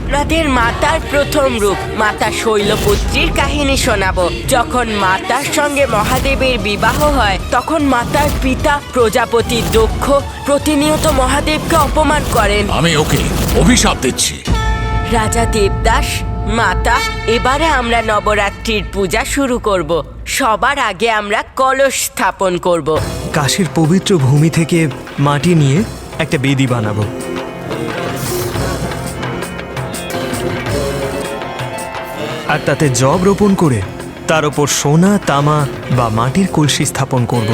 আপনাদের মাতার প্রথম রূপ মাতা শৈলপুত্রীর কাহিনী শোনাবো। যখন মাতার সঙ্গে মহাদেবের বিবাহ হয় তখন মাতার পিতা প্রজাপতি দক্ষ প্রতিনিয়ত মহাদেবকে অপমান করেন। আমি ওকে অভিশাপ দিচ্ছি। রাজা দেবদাস, মাতা, এবারে আমরা নবরাত্রির পূজা শুরু করব। সবার আগে আমরা কলস স্থাপন করব। কাশীর পবিত্র ভূমি থেকে মাটি নিয়ে একটা বেদি বানাবো। আর তাতে জব রোপণ করে তার ওপর সোনা, তামা বা মাটির কলসি স্থাপন করব।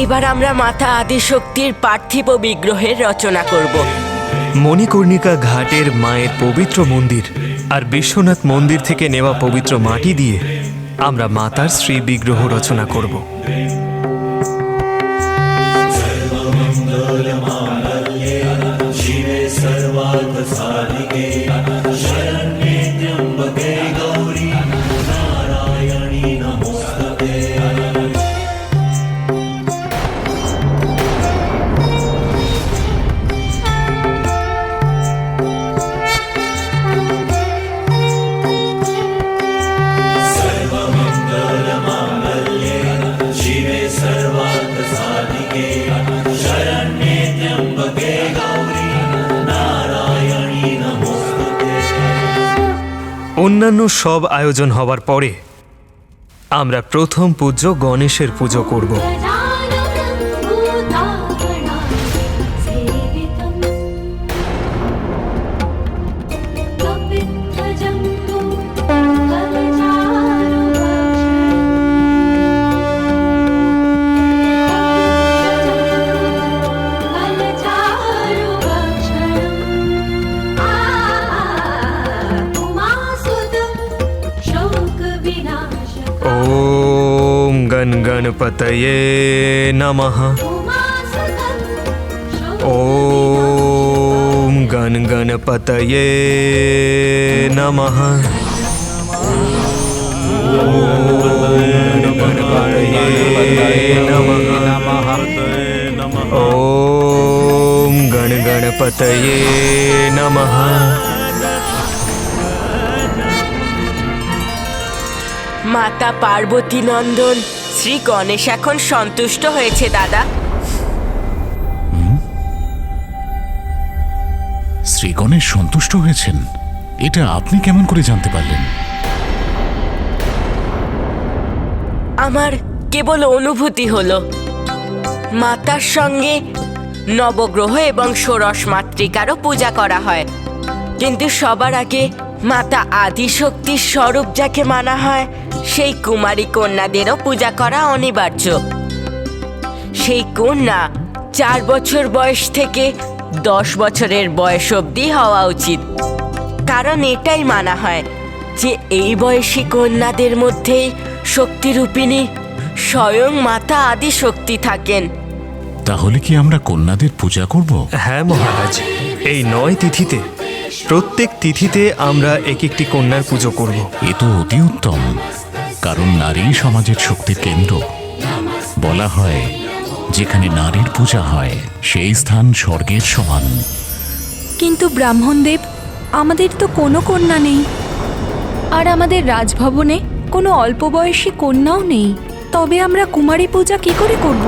এবার আমরা মাতা আদিশক্তির পার্থিব বিগ্রহের রচনা করব। মণিকর্ণিকা ঘাটের মায়ের পবিত্র মন্দির আর বিশ্বনাথ মন্দির থেকে নেওয়া পবিত্র মাটি দিয়ে আমরা মাতার শ্রী বিগ্রহ রচনা করব। অন্যান্য সব আয়োজন হবার পরে আমরা প্রথম পূজ্য গণেশের পুজো করব। ओम गण गणपतये नमः। ओम गण गणपतये नमः। ओम गणपतये नमः। ओम गण गणपतये नमः। মাতা পার্বতী নন্দন শ্রী গণেশ এখন সন্তুষ্ট হয়েছে দাদা। শ্রী গণেশ সন্তুষ্ট হয়েছেন? এটা আপনি কেমন করে জানতে পারলেন? আমার কেবল অনুভূতি হলো মাতার সঙ্গে নবগ্রহ এবং ষোড়শ মাতৃকারও পূজা করা হয়, কিন্তু সবার আগে মাতা আদিশক্তির স্বরূপ যাকে মানা হয় সেই কুমারী কন্যাদেরও পূজা করা অনিবার্য। সেই কন্যা 4 বছর বয়স থেকে 10 বছরের বয়স অবধি হওয়া উচিত, কারণ এটাই মানা হয় যে এই বয়সী কন্যাদের মধ্যেই শক্তিরূপিণী স্বয়ং মাতা আদিশক্তি থাকেন। তাহলে কি আমরা কন্যাদের পূজা করব? হ্যাঁ মহারাজ, এই 9 তিথিতে প্রত্যেক তিথিতে আমরা এক একটি কন্যার পুজো করব। এ তো অতি উত্তম, কারণ নারী সমাজের শক্তির কেন্দ্র। বলা হয় যেখানে নারীর পূজা হয় সেই স্থান স্বর্গের সমান। কিন্তু ব্রাহ্মণদেব, আমাদের তো কোনো কন্যা নেই, আর আমাদের রাজভবনে কোনো অল্প বয়সী কন্যাও নেই। তবে আমরা কুমারী পূজা কি করে করব?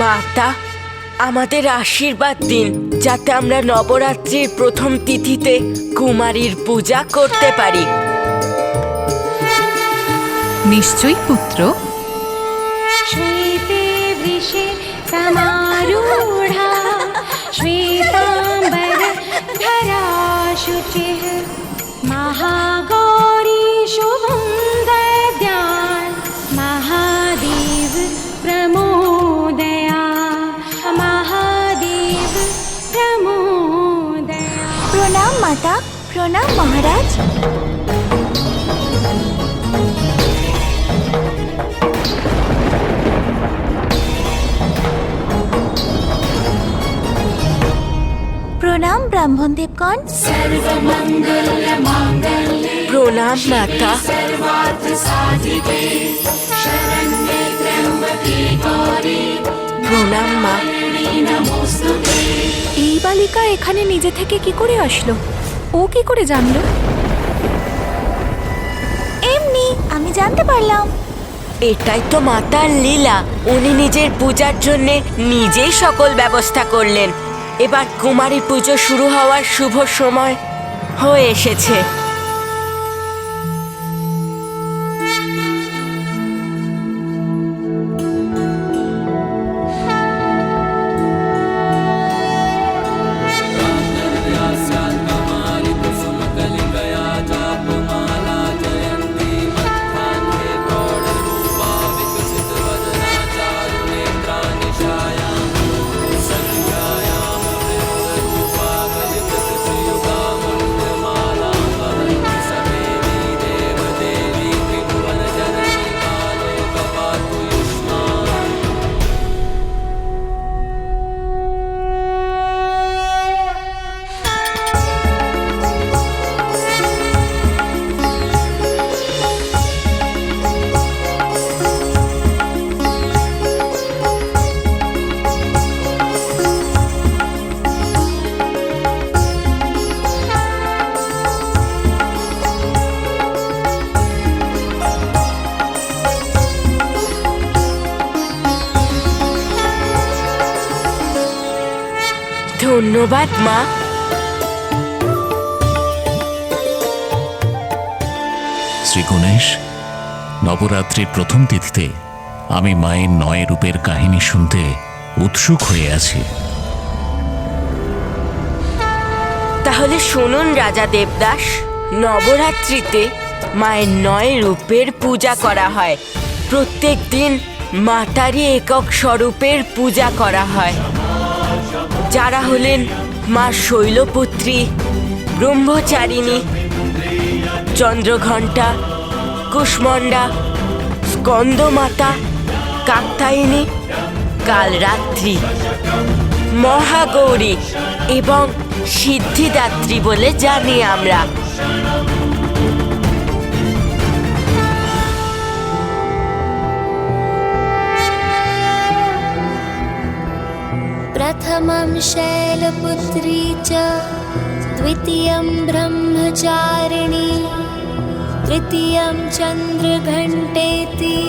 মাতা, আমাদের আশীর্বাদ দিন যাতে আমরা নবরাত্রির প্রথম তিথিতে কুমারীর পূজা করতে পারি। নিশ্চয়ই পুত্র। श्वेते वृषे समारूढा श्वेताम्बर धरा शुचिः महागौरी शुभं दद्यात् महादेव प्रमोदया महादेव प्रमोदया। প্রণাম মাতা, প্রণাম মহারাজ। প্রণাম ব্রাহ্মণ দেবগণ। প্রণাম মাতা। প্রণাম মা। এই বালিকা এখানে নিজে থেকে কি করে আসলো? ও কি করে জানলো? এমনি আমি জানতে পারলাম। এটাই তো মাতার লীলা। উনি নিজের পূজার জন্য নিজেই সকল ব্যবস্থা করলেন। এবার কুমারী পুজো শুরু হওয়ার শুভ সময় হয়ে এসেছে। ধন্যবাদ মা। শ্রী গণেশ, নবরাত্রির প্রথম তিথিতে আমি মায়ের 9 রূপের কাহিনী শুনতে উৎসুক হয়ে আছি। তাহলে শুনুন রাজা দেবদাস, নবরাত্রিতে মায়ের 9 রূপের পূজা করা হয়। প্রত্যেক দিন মাতারই একক স্বরূপের পূজা করা হয়, যারা হলেন মা শৈলপুত্রী, ব্রহ্মচারিণী, চন্দ্রঘণ্টা, কুষ্মণ্ডা, স্কন্দমাতা, কাত্যায়নী, কালরাত্রি, মহাগৌরী এবং সিদ্ধিদাত্রী বলে জানি আমরা। प्रथमं शैलपुत्री च द्वितीयं ब्रह्मचारिणी तृतीयं चन्द्रघण्टेति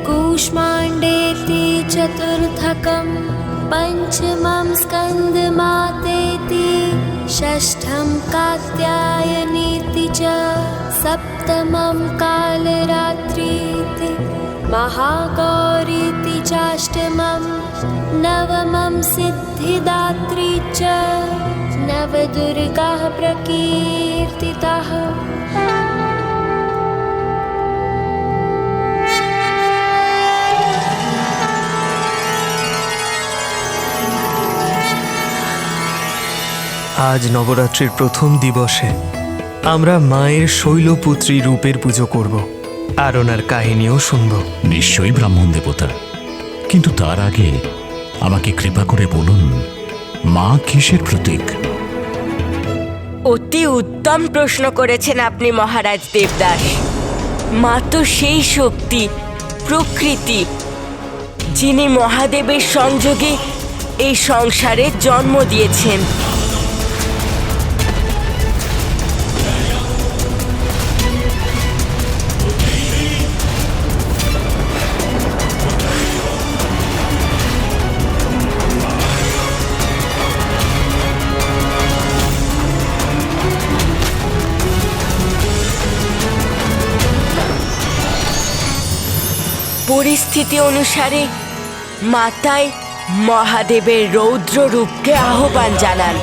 कूष्माण्डेति चतुर्थकं पञ्चमं स्कन्दमातेति षष्ठं कात्यायनीति च सप्तमं कालरात्रीति महागौरीति चाष्टमं नवमं सिद्धिदात्री च नवदुर्गाः प्रकीर्तिताः। আজ নবরাত্রির প্রথম দিবসে আমরা মায়ের শৈলপুত্রী রূপের পুজো করব আর ওনার কাহিনীও শুনব। নিশ্চয়ই ব্রাহ্মণ দেবতা, কিন্তু তার আগে আমাকে কৃপা করে বলুন, মা কিসের প্রতীক? অতি উত্তম প্রশ্ন করেছেন আপনি মহারাজ দেবদাস। মা তো সেই শক্তি, প্রকৃতি, যিনি মহাদেবের সংযোগে এই সংসারে জন্ম দিয়েছেন। পরিস্থিতি অনুসারে মাতাই মহাদেবের রৌদ্র রূপকে আহ্বান জানান,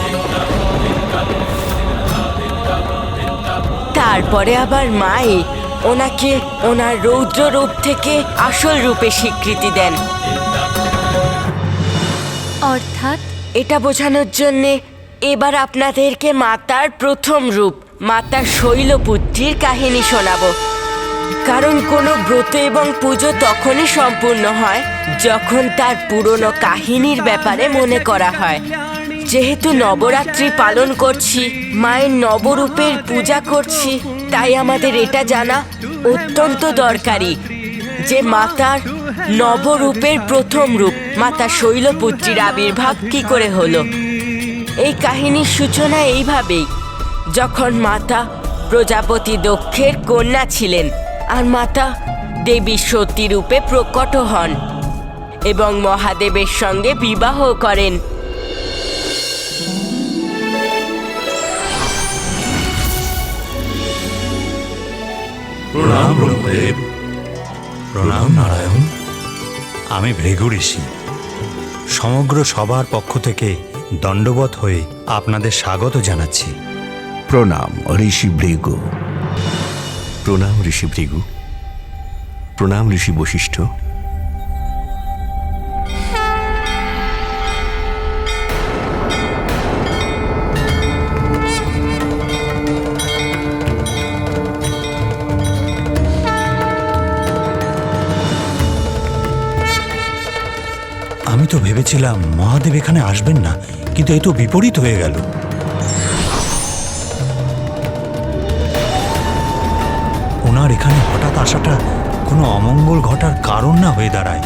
তারপরে আবার মাই ওনাকে ওনার রৌদ্র রূপ থেকে আসল রূপে স্বীকৃতি দেন। অর্থাৎ এটা বোঝানোর জন্যে এবার আপনাদেরকে মাতার প্রথম রূপ, মাতা শৈলপুত্রীর কাহিনী শোনাবো। কারণ কোনো ব্রত এবং পুজো তখনই সম্পূর্ণ হয় যখন তার পুরনো কাহিনীর ব্যাপারে মনে করা হয়। যেহেতু নবরাত্রি পালন করছি, মায়ের নবরূপের পূজা করছি, তাই আমাদের এটা জানা অত্যন্ত দরকারি যে মাতার নবরূপের প্রথম রূপ মাতা শৈলপুত্রীর আবির্ভাব কি করে হলো। এই কাহিনীর সূচনা এইভাবেই, যখন মাতা প্রজাপতি দক্ষের কন্যা ছিলেন আর মাতা দেবী সতী রূপে প্রকট হন এবং মহাদেবের সঙ্গে বিবাহ করেন। প্রণাম ব্রহ্মদেব। প্রণাম নারায়ণ। আমি ভৃগু ঋষি। সমগ্র সবার পক্ষ থেকে দণ্ডবত হয়ে আপনাদের স্বাগত জানাচ্ছি। প্রণাম ঋষি ভৃগু। প্রণাম ঋষি ভৃগু। প্রণাম ঋষি বশিষ্ঠ। আমি তো ভেবেছিলাম মহাদেব এখানে আসবেন না, কিন্তু এ তো বিপরীত হয়ে গেল। ওনার এখানে হঠাৎ আসাটা কোনো অমঙ্গল ঘটার কারণ না হয়ে দাঁড়ায়।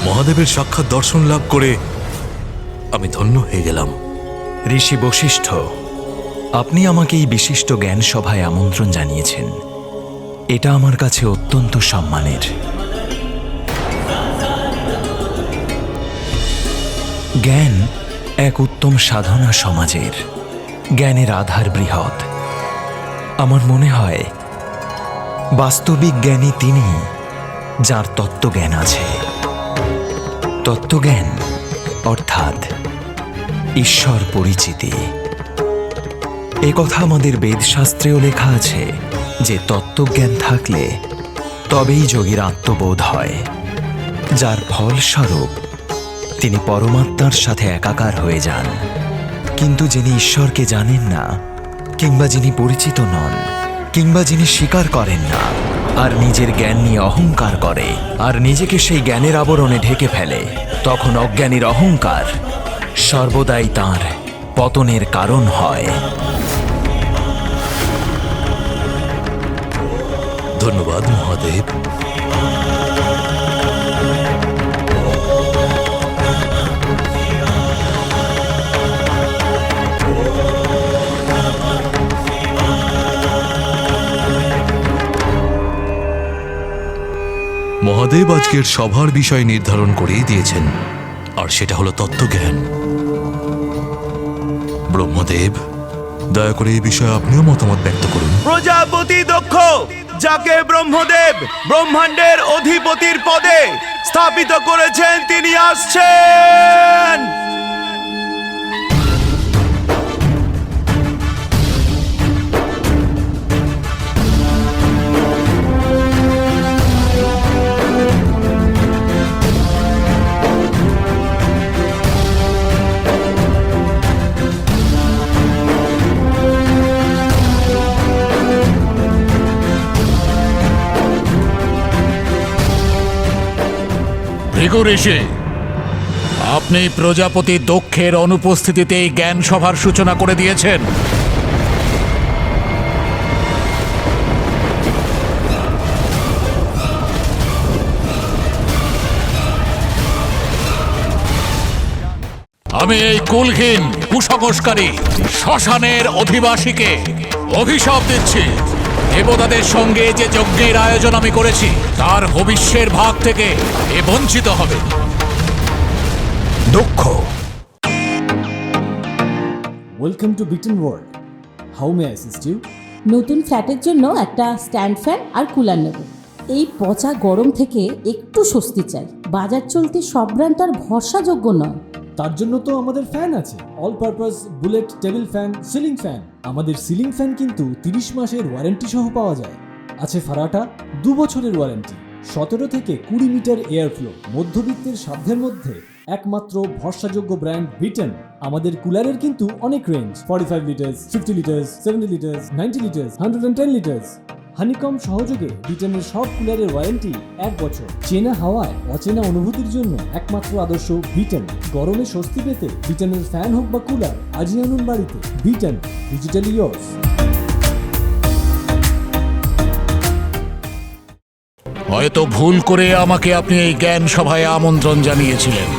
মহাদেবের সাক্ষাৎ দর্শন লাভ করে আমি ধন্য হয়ে গেলাম। ঋষি বশিষ্ঠ, আপনি আমাকে এই বিশিষ্ট জ্ঞান সভায় আমন্ত্রণ জানিয়েছেন। এটা আমার কাছে অত্যন্ত সম্মানের। জ্ঞান এক উত্তম সাধনা সমাজের। জ্ঞানের আধার বৃহৎ। আমার মনে হয় বাস্তবিক জ্ঞানী তিনি, যার তত্ত্বজ্ঞান আছে। তত্ত্বজ্ঞান অর্থাৎ ঈশ্বর পরিচিতি। এ কথা আমাদের বেদশাস্ত্রেও লেখা আছে যে তত্ত্বজ্ঞান থাকলে তবেই যোগীর আত্মবোধ হয়, যার ফলস্বরূপ তিনি পরমাত্মার সাথে একাকার হয়ে যান। কিন্তু যিনি ঈশ্বরকে জানেন না, কিংবা যিনি পরিচিত নন, কিংবা যিনি স্বীকার করেন না, আর নিজের জ্ঞান নিয়ে অহংকার করে আর নিজেকে সেই জ্ঞানের আবরণে ঢেকে ফেলে, তখন অজ্ঞানীর অহংকার সর্বদাই তাঁর পতনের কারণ হয়। ধন্যবাদ মহাদেব। মহাদেব আজকের সভার বিষয় নির্ধারণ করেই দিয়েছেন, আর সেটা হলো তত্ত্বজ্ঞান। ব্রহ্মদেব, দয়া করে এই বিষয়ে আপনিও মতামত ব্যক্ত করুন। প্রজাপতি দক্ষ, যাকে ব্রহ্মদেব ব্রহ্মাণ্ডের অধিপতির পদে স্থাপিত করেছেন, তিনি আসছেন। ভৃগু ঋষি, আপনি প্রজাপতি দক্ষের অনুপস্থিতিতে এই জ্ঞান সভার সূচনা করে দিয়েছেন। আমি এই কুলহীন কুসংস্কারী শ্মশানের অধিবাসীকে অভিশাপ দিচ্ছি। দেবতাদের সঙ্গে যে যজ্ঞের আয়োজন আমি করেছি, তার ভবিষ্যের ভাগ থেকে এ বঞ্চিত হবে। দক্ষ, welcome to Bitten World. How may assist you? নতুন ফ্ল্যাটের জন্য একটা স্ট্যান্ড ফ্যান আর কুলার নেব। এই পচা গরম থেকে একটু স্বস্তি চাই। বাজার চলতে সব ব্র্যান্ড আর ভরসাযোগ্য নয়। তার জন্য তো আমাদের ফ্যান আছে, all purpose bullet table fan, ceiling fan. আমাদের সিলিং ফ্যান কিন্তু 30 মাসের ওয়ারেন্টি সহ পাওয়া যায়। আছে ফারাটা 2 বছরের ওয়ারেন্টি, 17 থেকে 20 মিটার এয়ার ফ্লো, মধ্যবিত্তের সাধ্যের মধ্যে একমাত্র ভরসাযোগ্য ব্র্যান্ড বিটেন। আমাদের কুলারের কিন্তু অনেক range, 45 litres, 50 litres, 70 litres, 90 litres, 110 litres. Honeycomb সহযোগে বিটেনের সব কুলারের ওয়ারেন্টি 1 বছর। চেনা হাওয়ায় অচেনা অনুভূতির জন্য একমাত্র আদর্শ বিটেন। গরমে স্বস্তি পেতে বিটেনের ফ্যান হোক বা কুলার, আজই আনুন বাড়িতে। Beaten, digitally yours. হয়তো ভুল করে আমাকে আপনি এই জ্ঞান সভায় আমন্ত্রণ জানিয়েছিলেন।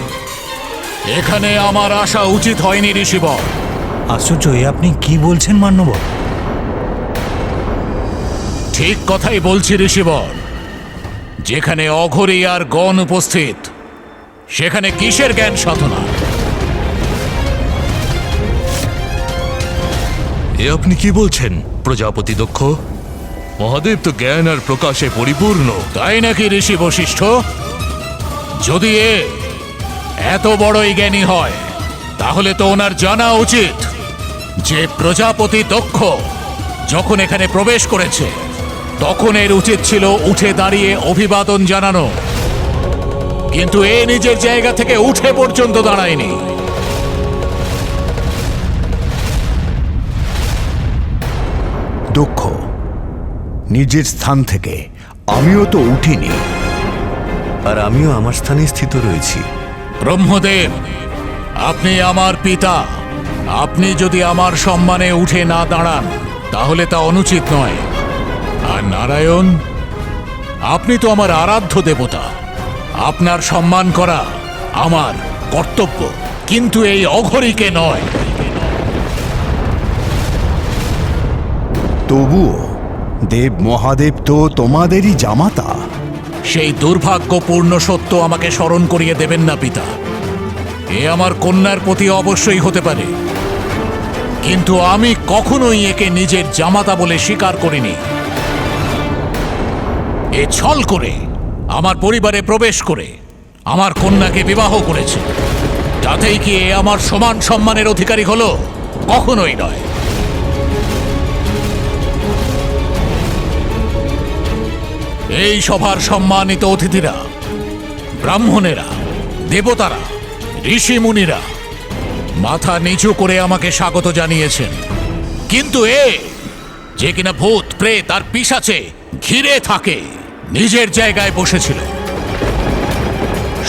এখানে আমার আসা উচিত হয়নি ঋষিবর। আশ্চর্য, এ আপনি কি বলছেন মান্যবর? ঠিক কথাই বলছি ঋষিবর। যেখানে অঘরী আর গণ উপস্থিত, সেখানে কিসের জ্ঞান সাধনা? এ আপনি কি বলছেন প্রজাপতি দক্ষ? মহাদেব তো জ্ঞান আর প্রকাশে পরিপূর্ণ। তাই নাকি ঋষি বশিষ্ঠ? যদি এত বড়ই জ্ঞানী হয়, তাহলে তো ওনার জানা উচিত যে প্রজাপতি দক্ষ যখন এখানে প্রবেশ করেছে, তখন এর উচিত ছিল উঠে দাঁড়িয়ে অভিবাদন জানানো, কিন্তু এ নিজের জায়গা থেকে উঠে পর্যন্ত দাঁড়ায়নি। দক্ষ, নিজের স্থান থেকে আমিও তো উঠিনি, আর আমিও আমার স্থানে স্থিত রয়েছি। ব্রহ্মদেব, আপনি আমার পিতা। আপনি যদি আমার সম্মানে উঠে না দাঁড়ান, তাহলে তা অনুচিত নয়। আর নারায়ণ, আপনি তো আমার আরাধ্য দেবতা। আপনার সম্মান করা আমার কর্তব্য, কিন্তু এই অঘরীকে নয়। তবুও দেব মহাদেব তো তোমাদেরই জামাতা। সেই দুর্ভাগ্যপূর্ণ সত্য আমাকে স্মরণ করিয়ে দেবেন না পিতা। এ আমার কন্যার প্রতি অবশ্যই হতে পারে, কিন্তু আমি কখনোই একে নিজের জামাতা বলে স্বীকার করিনি। এ ছল করে আমার পরিবারে প্রবেশ করে আমার কন্যাকে বিবাহ করেছে। তাতেই কি এ আমার সমান সম্মানের অধিকারী হলো? কখনোই নয়। এই সভার সম্মানিত অতিথিরা, ব্রাহ্মণেরা, দেবতারা, ঋষি মুনিরা মাথা নিচু করে আমাকে স্বাগত জানিয়েছেন, কিন্তু যে কিনা ভূত প্রেত আর পিশাচে ঘিরে থাকে, নিজের জায়গায় বসেছিল।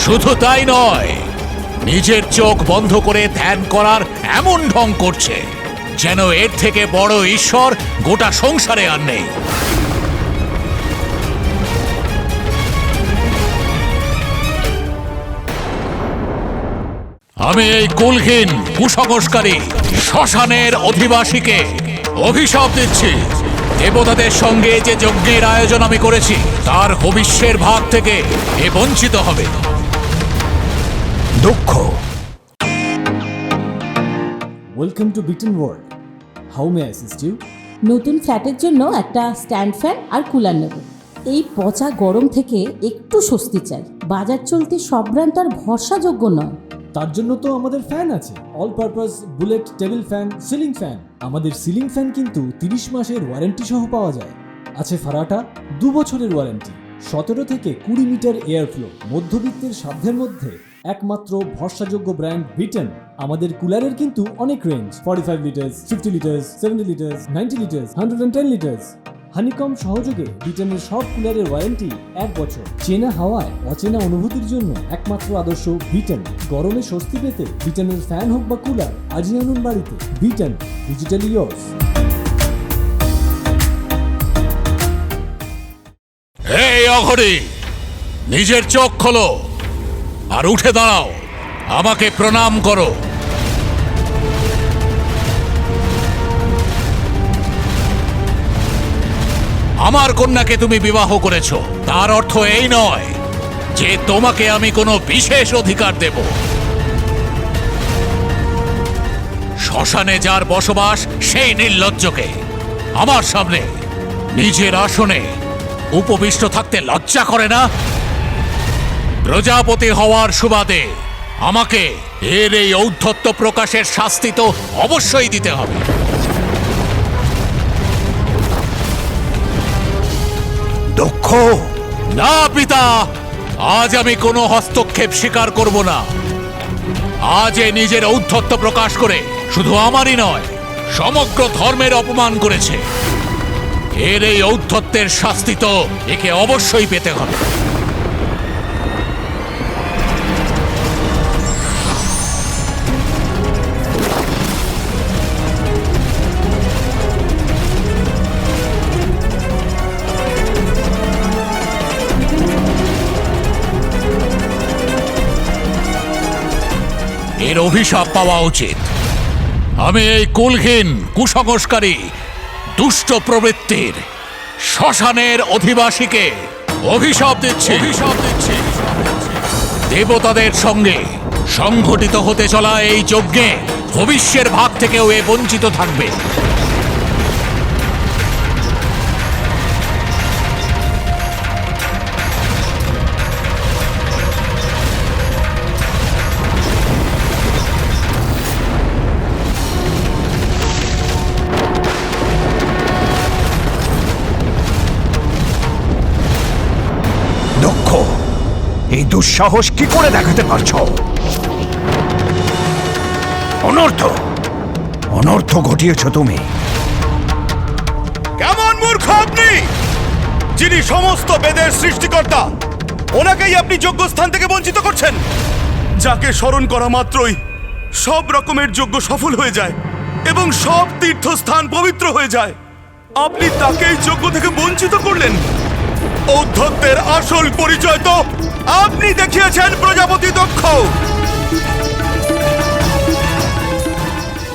শুধু তাই নয়, নিজের চোখ বন্ধ করে ধ্যান করার এমন ঢং করছে যেন এর থেকে বড় ঈশ্বর গোটা সংসারে আর নেই। আমি এই কুলহীন কুসংস্কারী শ্মশানের অধিবাসীকে অভিশাপ দিচ্ছি। দেবতাদের সঙ্গে যে যজ্ঞের আয়োজন আমি করেছি, তার হবিষ্যের ভাগ থেকে এ বঞ্চিত হবে। দক্ষ, welcome to Bitten World. How may I assist you? নতুন ফ্ল্যাটের জন্য একটা স্ট্যান্ড ফ্যান আর কুলার নেব। এই পচা গরম থেকে একটু স্বস্তি চাই। বাজার চলতে সব ব্র্যান্ড আর ভরসাযোগ্য নয়। তার জন্য তো আমাদের ফ্যান আছে, all purpose bullet table fan, ceiling fan. আমাদের সিলিং ফ্যান কিন্তু 30 মাসের ওয়ারেন্টি সহ পাওয়া যায়। আছে ফারাটা 2 বছরের ওয়ারেন্টি। 17 থেকে 20 মিটার এয়ার ফ্লো, মধ্যবিত্তের সাধ্যের মধ্যে একমাত্র ভরসাযোগ্য ব্র্যান্ড বিটেন। আমাদের কুলারের কিন্তু অনেক range, 45 litres, 50 litres, 70 litres, 90 litres, 110 litres. Honeycomb সহযোগে বিটেনের সব কুলারের ওয়ারেন্টি 1 বছর। চেনা হাওয়ায় অচেনা অনুভূতির জন্য একমাত্র আদর্শ বিটেন। গরমে স্বস্তি পেতে বিটেনের ফ্যান হোক বা কুলার, আজই আনুন বাড়িতে। Beaten, digitally yours. এই অঘরী, নিজের চোখ খোলো আর উঠে দাঁড়াও, আমাকে প্রণাম করো। আমার কন্যাকে তুমি বিবাহ করেছ, তার অর্থ এই নয় যে তোমাকে আমি কোনো বিশেষ অধিকার দেব। শ্মশানে যার বসবাস, সেই নির্লজ্জকে আমার সামনে নিজের আসনে উপবিষ্ট থাকতে লজ্জা করে না? প্রজাপতি হওয়ার সুবাদে আমাকে এর এই ঔদ্ধত্য প্রকাশের শাস্তি তো অবশ্যই দিতে হবে। দক্ষ, না পিতা, আজ আমি কোনো হস্তক্ষেপ স্বীকার করব না। আজ এ নিজের ঔদ্ধত্য প্রকাশ করে শুধু আমারই নয়, সমগ্র ধর্মের অপমান করেছে। এর এই ঔদ্ধত্যের শাস্তি তো একে অবশ্যই পেতে হবে। এর অভিশাপ পাওয়া উচিত। আমি এই কুলহীন, কুসংস্কারী, দুষ্ট প্রবৃত্তির, শ্মশানের অধিবাসীকে অভিশাপ দিচ্ছি। দেবতাদের সঙ্গে সংঘটিত হতে চলা এই যজ্ঞে ভবিষ্যের ভাগ থেকেও এ বঞ্চিত থাকবে। দক্ষ, এই দুঃসাহস কি করে দেখাতে পারছো? অনর্থ ঘটিয়েছ তুমি। কেমন মূর্খ আপনি, যিনি সমস্ত বেদের সৃষ্টিকর্তা, ওনাকেই আপনি যজ্ঞস্থান থেকে বঞ্চিত করছেন। যাকে স্মরণ করা মাত্রই সব রকমের যজ্ঞ সফল হয়ে যায় এবং সব তীর্থস্থান পবিত্র হয়ে যায়, আপনি তাকেই যজ্ঞ থেকে বঞ্চিত করলেন। ঔদ্ধত্যের আসল পরিচয় তো আপনি দেখিয়েছেন, প্রজাপতি দক্ষ।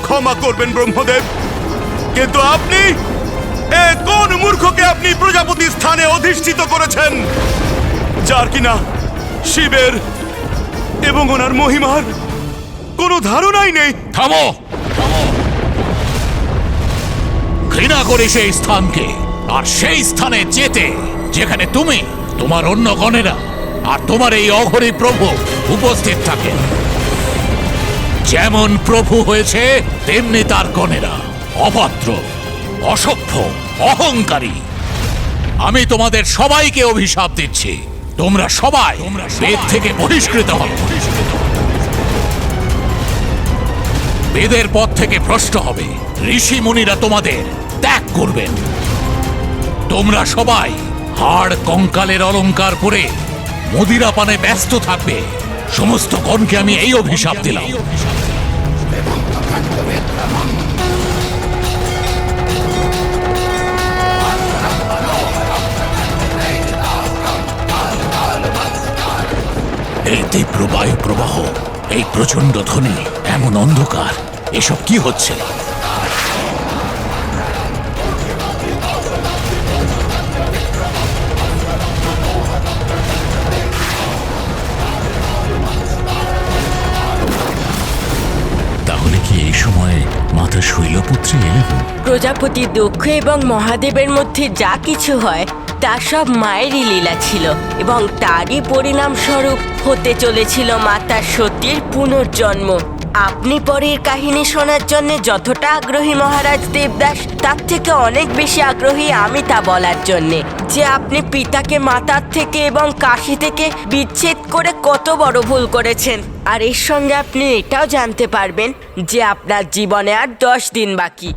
ক্ষমা করবেন ব্রহ্মদেব, কিন্তু আপনি কোন মূর্খকে আপনি প্রজাপতি স্থানে অধিষ্ঠিত করেছেন, যার কিনা শিবের এবং ওনার মহিমার কোনো ধারণাই নেই। থামো! ঘৃণা করি সেই স্থানকে, আর সেই স্থানে যেতে যেখানে তুমি, তোমার অন্য গণেরা আর তোমার এই অঘরী প্রভু উপস্থিত থাকেন। যেমন প্রভু হয়েছে তেমনি তার গণেরা অভদ্র, অসভ্য, অহংকারী। আমি তোমাদের সবাইকে অভিশাপ দিচ্ছি, তোমরা সবাই বেদ থেকে বহিষ্কৃত হবে, বেদের পথ থেকে ভ্রষ্ট হবে। ঋষি মুনিরা তোমাদের ত্যাগ করবেন। তোমরা সবাই হাড় কঙ্কালের অলংকার পরে মদিরা পানে ব্যস্ত থাকবে। সমস্ত গণকে আমি এই অভিশাপ দিলাম। এই তীব্র বায়ু প্রবাহ, এই প্রচন্ড ধ্বনি, এমন অন্ধকার, এসব কি হচ্ছে? তাহলে কি এই সময় মাতা শৈলপুত্রী এলেন? প্রজাপতি দক্ষ এবং মহাদেবের মধ্যে যা কিছু হয় তা সব মায়েরই লীলা ছিল, এবং তারই পরিণাম স্বরূপ হতে চলেছিল মাতা সতীর পুনর্জন্ম। আপনি পরের কাহিনী শোনার জন্য যতটা আগ্রহী মহারাজ দেবদাস, তার থেকে অনেক বেশি আগ্রহী আমি তা বলার জন্যে যে আপনি পিতাকে মাতার থেকে এবং কাশী থেকে বিচ্ছেদ করে কত বড় ভুল করেছেন। আর এর সঙ্গে আপনি এটাও জানতে পারবেন যে আপনার জীবনে আর 10 দিন বাকি।